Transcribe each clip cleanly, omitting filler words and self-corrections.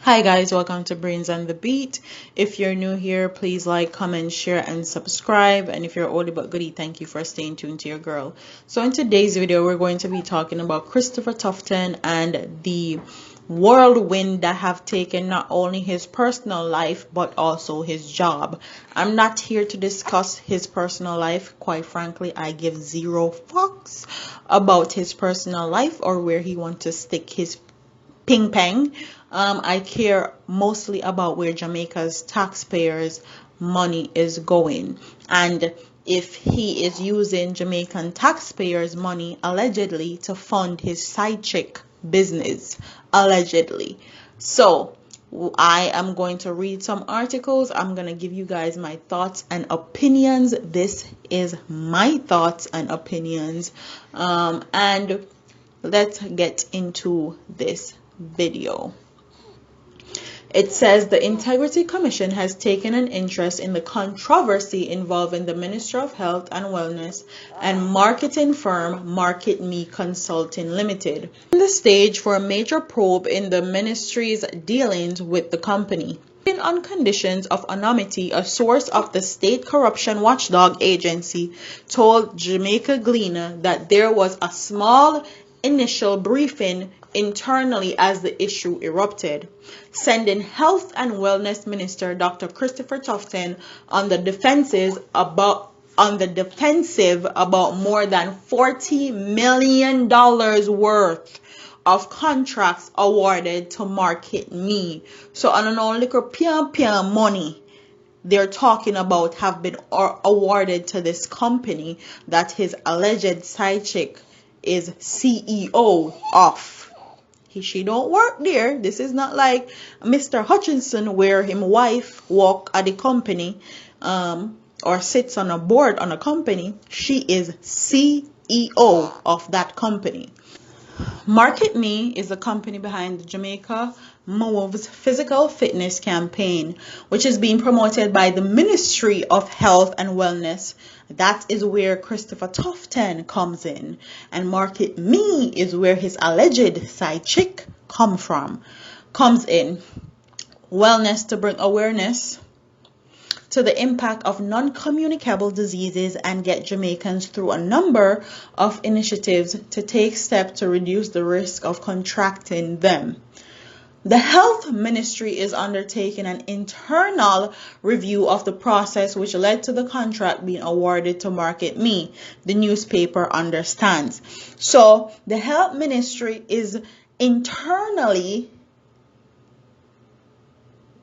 Hi guys, welcome to Brains on the Beat. If you're new here, please like, comment, share, and subscribe. And if you're oldie but goodie, thank you for staying tuned to your girl. So in today's video, we're going to be talking about Christopher Tufton and the whirlwind that have taken not only his personal life but also his job. I'm not here to discuss his personal life. Quite frankly, I give zero fucks about his personal life or where he wants to stick his ping pong. I care mostly about where Jamaica's taxpayers' money is going, and if he is using Jamaican taxpayers' money allegedly to fund his side chick business, allegedly. So I am going to read some articles. I'm going to give you guys my thoughts and opinions. This is my thoughts and opinions, and let's get into this video. It says the Integrity Commission has taken an interest in the controversy involving the Minister of Health and Wellness and marketing firm Market Me Consulting Limited, on the stage for a major probe in the ministry's dealings with the company. On conditions of anonymity, a source of the state corruption watchdog agency told Jamaica Gleaner that there was a small initial briefing internally as the issue erupted, sending Health and Wellness Minister Dr. Christopher Tufton on the defensive about more than $40 million worth of contracts awarded to Market Me. So on an only pian money they're talking about have been awarded to this company that his alleged side chick is CEO of. She don't work there. This is not like Mr. Hutchinson where his wife work at the company or sits on a board on a company. She is CEO of that company. Market Me is the company behind the Jamaica Moves physical fitness campaign, which is being promoted by the Ministry of Health and Wellness. That is where Christopher Tufton comes in, and Market Me is where his alleged side chick comes in. Wellness to bring awareness to the impact of non-communicable diseases and get Jamaicans through a number of initiatives to take steps to reduce the risk of contracting them. The Health Ministry is undertaking an internal review of the process which led to the contract being awarded to Market Me, the newspaper understands. So the Health Ministry is internally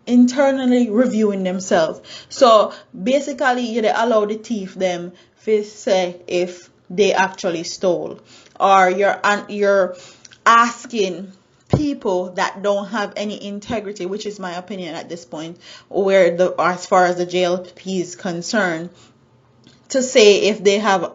reviewing themselves. So basically you allow the thief them to say if they actually stole, or you're asking people that don't have any integrity, which is my opinion at this point, as far as the JLP is concerned, to say if they have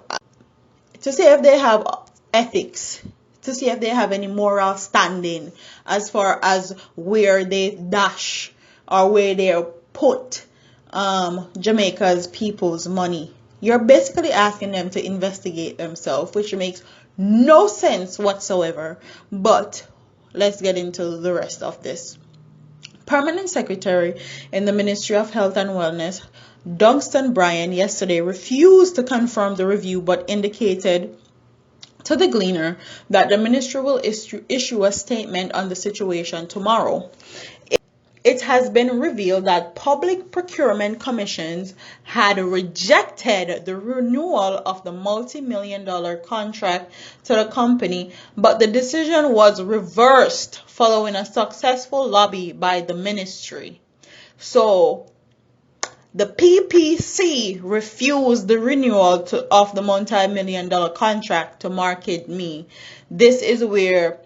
ethics, to see if they have any moral standing as far as where they dash or where they put Jamaica's people's money. You're basically asking them to investigate themselves, which makes no sense whatsoever. But let's get into the rest of this. Permanent Secretary in the Ministry of Health and Wellness, Dunstan Bryan, yesterday refused to confirm the review but indicated to the Gleaner that the ministry will issue a statement on the situation tomorrow. It has been revealed that public procurement commissions had rejected the renewal of the multi-million-dollar contract to the company, but the decision was reversed following a successful lobby by the ministry. So the PPC refused the renewal of the multi-million-dollar contract to Market Me. This is where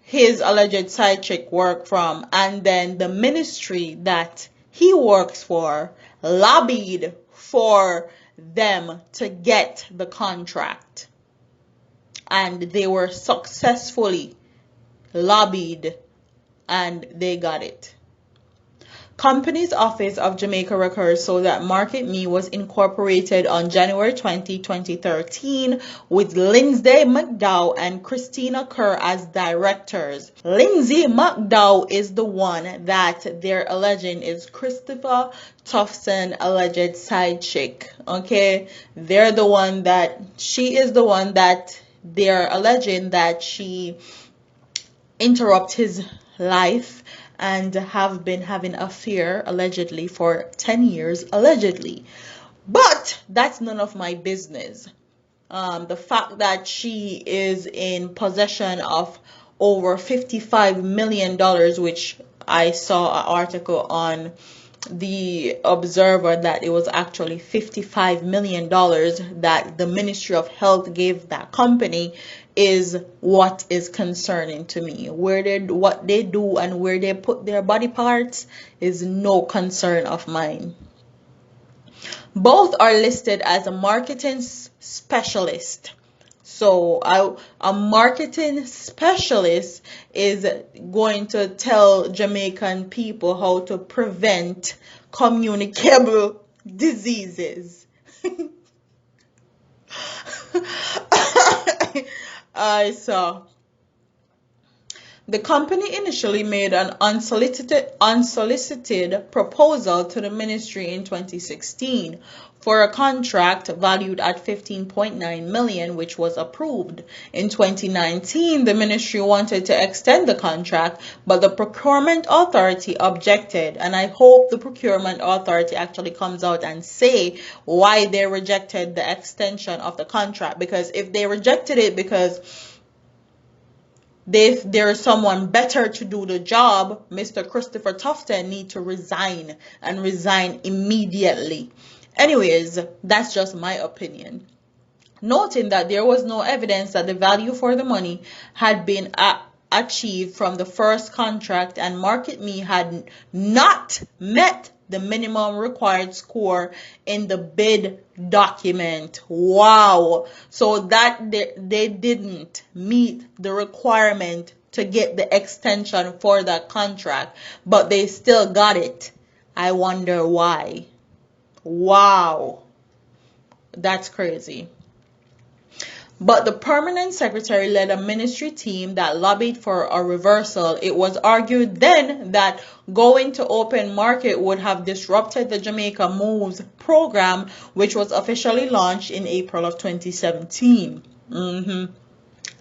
his alleged side chick worked from, and then the ministry that he works for lobbied for them to get the contract, and they were successfully lobbied and they got it. Company's Office of Jamaica records show that Market Me was incorporated on January 20, 2013 with Lyndsey Macdonnough and Christina Kerr as directors. Lyndsey Macdonnough is the one that they're alleging is Christopher Tufton alleged side chick. Okay, she is the one that they're alleging that she interrupt his life and have been having an affair allegedly for 10 years allegedly. But that's none of my business. The fact that she is in possession of over $55 million, which I saw an article on the Observer that it was actually $55 million that the Ministry of Health gave that company, is what is concerning to me. What they do and where they put their body parts is no concern of mine. Both are listed as a marketing specialist. So a marketing specialist is going to tell Jamaican people how to prevent communicable diseases. I saw. The company initially made an unsolicited proposal to the ministry in 2016 for a contract valued at $15.9 million, which was approved. In 2019, the ministry wanted to extend the contract, but the procurement authority objected. And I hope the procurement authority actually comes out and say why they rejected the extension of the contract. Because if they rejected it because there is someone better to do the job, Mr. Christopher Tufton need to resign and resign immediately. Anyways, that's just my opinion. Noting that there was no evidence that the value for the money had been achieved from the first contract and Market Me had not met the minimum required score in the bid document. Wow. So that they didn't meet the requirement to get the extension for that contract, but they still got it. I wonder why. Wow. That's crazy. But the permanent secretary led a ministry team that lobbied for a reversal. It was argued then that going to open market would have disrupted the Jamaica Moves program, which was officially launched in April of 2017.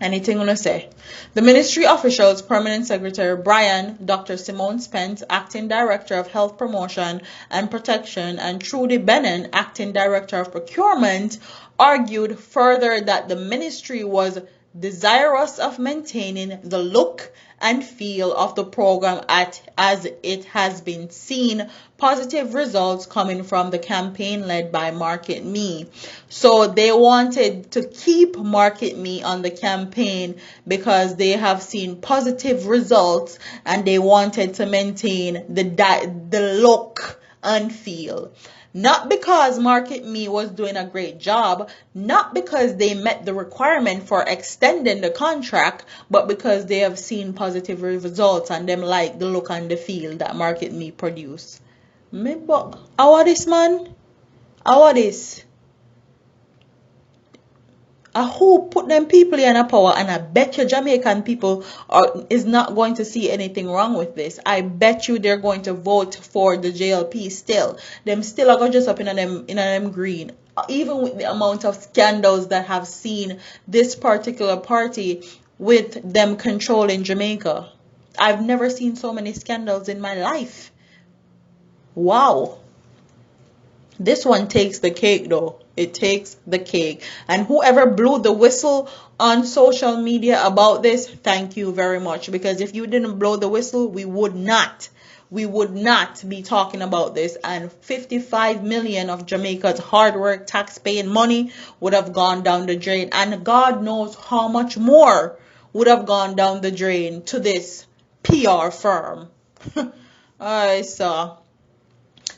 Anything you want to say? The ministry officials, Permanent Secretary Brian, Dr. Simone Spence, Acting Director of Health Promotion and Protection, and Trudy Bennon, Acting Director of Procurement, argued further that the ministry was desirous of maintaining the look and feel of the program as it has been seen positive results coming from the campaign led by Market Me. So they wanted to keep Market Me on the campaign because they have seen positive results and they wanted to maintain the look and feel. Not because Market Me was doing a great job, not because they met the requirement for extending the contract, but because they have seen positive results and them like the look and the feel that Market Me produce. But how this, man? How this? Who put them people in a power, and I bet you Jamaican people is not going to see anything wrong with this. I bet you they're going to vote for the JLP still. Them still are going to just up in them green. Even with the amount of scandals that have seen this particular party with them controlling Jamaica. I've never seen so many scandals in my life. Wow. This one takes the cake though. It takes the cake. And whoever blew the whistle on social media about this, thank you very much. Because if you didn't blow the whistle, we would not be talking about this. And 55 million of Jamaica's hard work, tax-paying money would have gone down the drain. And God knows how much more would have gone down the drain to this PR firm. Alright, so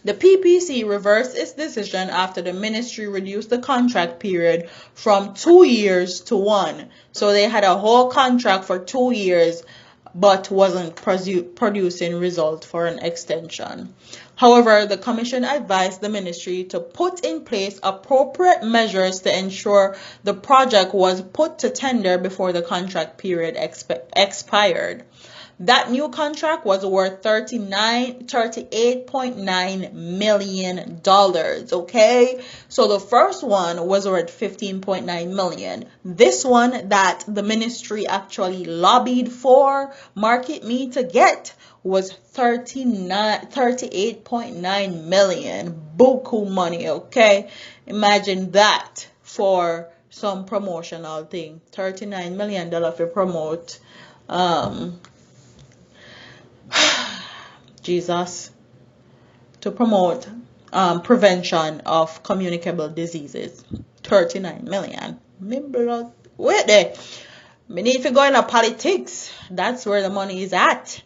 the PPC reversed its decision after the ministry reduced the contract period from 2 years to 1. So they had a whole contract for 2 years, but wasn't producing result for an extension. However, the commission advised the ministry to put in place appropriate measures to ensure the project was put to tender before the contract period expired. That new contract was worth $38.9 million. Okay, so the first one was worth $15.9 million. This one that the ministry actually lobbied for Market Me to get was $38.9 million. Buku money. Okay, imagine that for some promotional thing. $39 million to promote Jesus, to promote prevention of communicable diseases. 39 million. Wait there. We need to go into politics. That's where the money is at.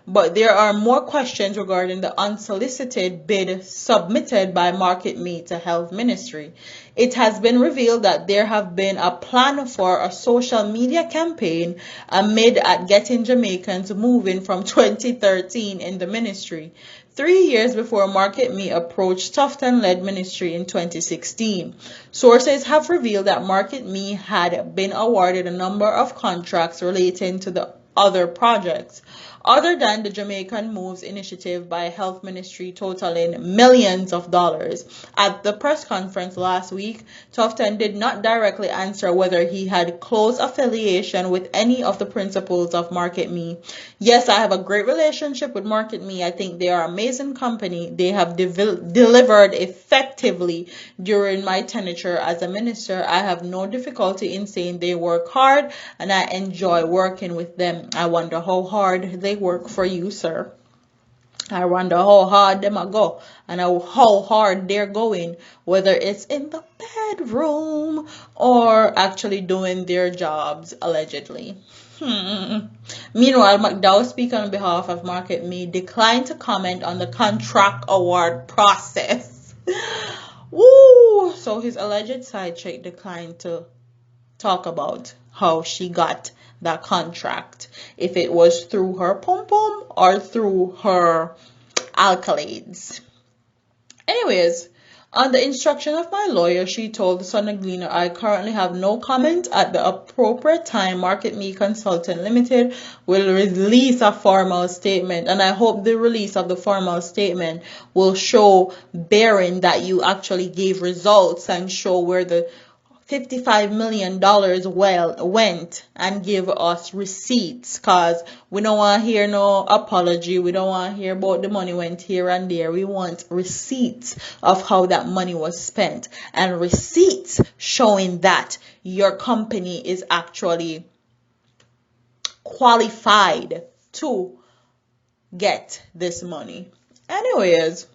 But there are more questions regarding the unsolicited bid submitted by Market Me to Health Ministry. It has been revealed that there have been a plan for a social media campaign amid at getting Jamaicans moving from 2013 in the ministry, 3 years before Market Me approached Tufton-led ministry in 2016. Sources have revealed that Market Me had been awarded a number of contracts relating to the other projects, other than the Jamaican Moves initiative by Health Ministry totaling millions of dollars. At the press conference last week, Tufton did not directly answer whether he had close affiliation with any of the principals of Market Me. Yes, I have a great relationship with Market Me. I think they are an amazing company. They have delivered effectively during my tenure as a minister. I have no difficulty in saying they work hard, and I enjoy working with them. I wonder how hard they work for you, sir. I wonder how hard them a go and how hard they're going, whether it's in the bedroom or actually doing their jobs, allegedly. Meanwhile, McDowell, speaking on behalf of Market Me, declined to comment on the contract award process. Woo! So his alleged side chick declined to talk about how she got that contract, if it was through her pom-pom or through her accolades. Anyways, on the instruction of my lawyer, she told the Sun Gleaner, I currently have no comment. At the appropriate time, Market Me Consultant Limited will release a formal statement, and I hope the release of the formal statement will show bearing that you actually gave results and show where the $55 million went, and give us receipts, because we don't want to hear no apology. We don't want to hear about the money went here and there. We want receipts of how that money was spent, and receipts showing that your company is actually qualified to get this money. Anyways,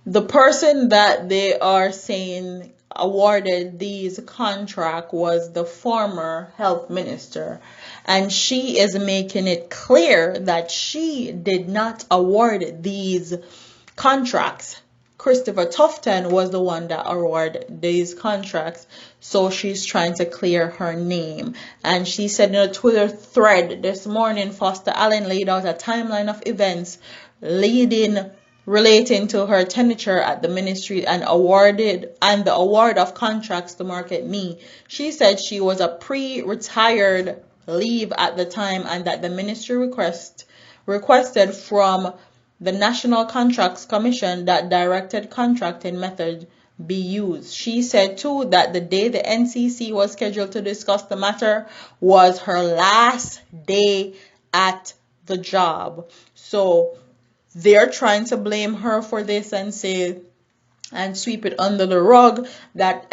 the person that they are saying awarded these contract was the former health minister, and she is making it clear that she did not award these contracts. Christopher Tufton was the one that awarded these contracts, so she's trying to clear her name. And she said in a Twitter thread this morning, Foster Allen laid out a timeline of events relating to her tenure at the ministry and the award of contracts to Market Me. She said she was a pre-retired leave at the time, and that the ministry requested from the National Contracts Commission that directed contracting method be used. She said too that the day the NCC was scheduled to discuss the matter was her last day at the job. So they're trying to blame her for this and say and sweep it under the rug that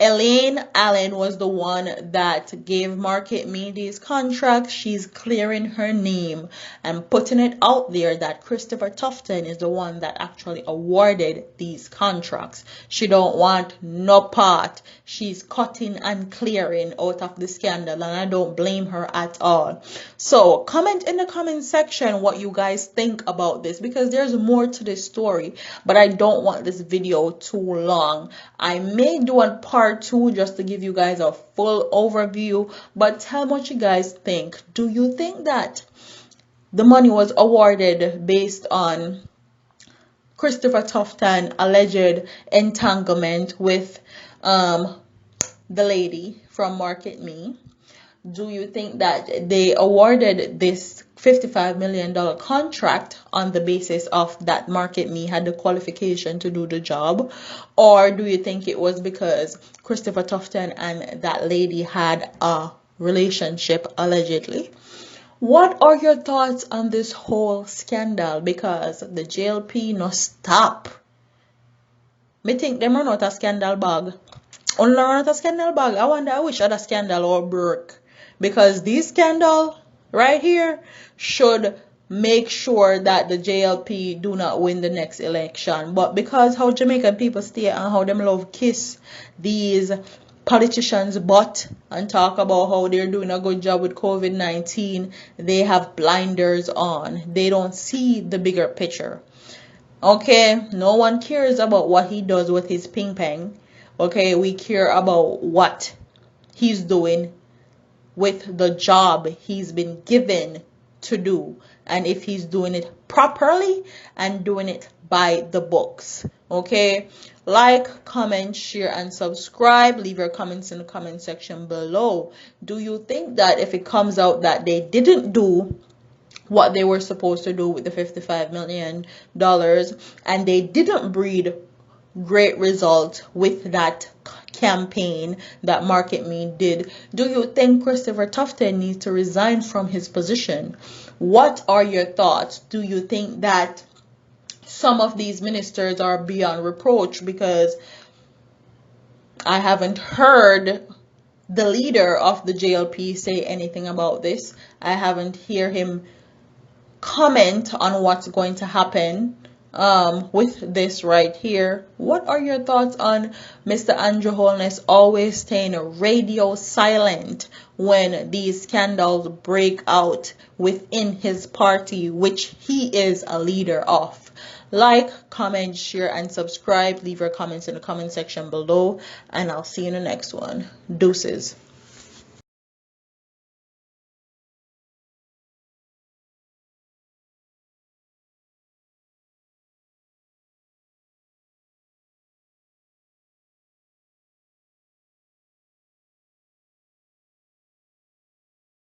Elaine Allen was the one that gave Market Me these contracts. She's clearing her name and putting it out there that Christopher Tufton is the one that actually awarded these contracts. She don't want no part. She's cutting and clearing out of the scandal, and I don't blame her at all. So comment in the comment section what you guys think about this, because there's more to this story, but I don't want this video too long. I may do a part part 2 just to give you guys a full overview. But tell me what you guys think. Do you think that the money was awarded based on Christopher Tufton alleged entanglement with the lady from Market Me? Do you think that they awarded this $55 million contract on the basis of that Market Me had the qualification to do the job? Or do you think it was because Christopher Tufton and that lady had a relationship, allegedly? What are your thoughts on this whole scandal? Because the JLP no stop. Me think them run out a scandal bag. Only run out a scandal bag. I wonder which other scandal or broke. Because these scandal right here should make sure that the JLP do not win the next election. But because how Jamaican people stay and how them love kiss these politicians' butt and talk about how they're doing a good job with COVID-19, they have blinders on. They don't see the bigger picture. Okay, no one cares about what he does with his ping pong. Okay, we care about what he's doing with the job he's been given to do, and if he's doing it properly and doing it by the books. Okay, like, comment, share, and subscribe. Leave your comments in the comment section below. Do you think that if it comes out that they didn't do what they were supposed to do with the $55 million and they didn't breed great results with that campaign that Market Me did, do you think Christopher Tufton needs to resign from his position? What are your thoughts? Do you think that some of these ministers are beyond reproach? Because I haven't heard the leader of the JLP say anything about this. I haven't heard him comment on what's going to happen with this right here. What are your thoughts on Mr. Andrew Holness always staying radio silent when these scandals break out within his party, which he is a leader of? Like, comment, share, and subscribe. Leave your comments in the comment section below, and I'll see you in the next one. Deuces.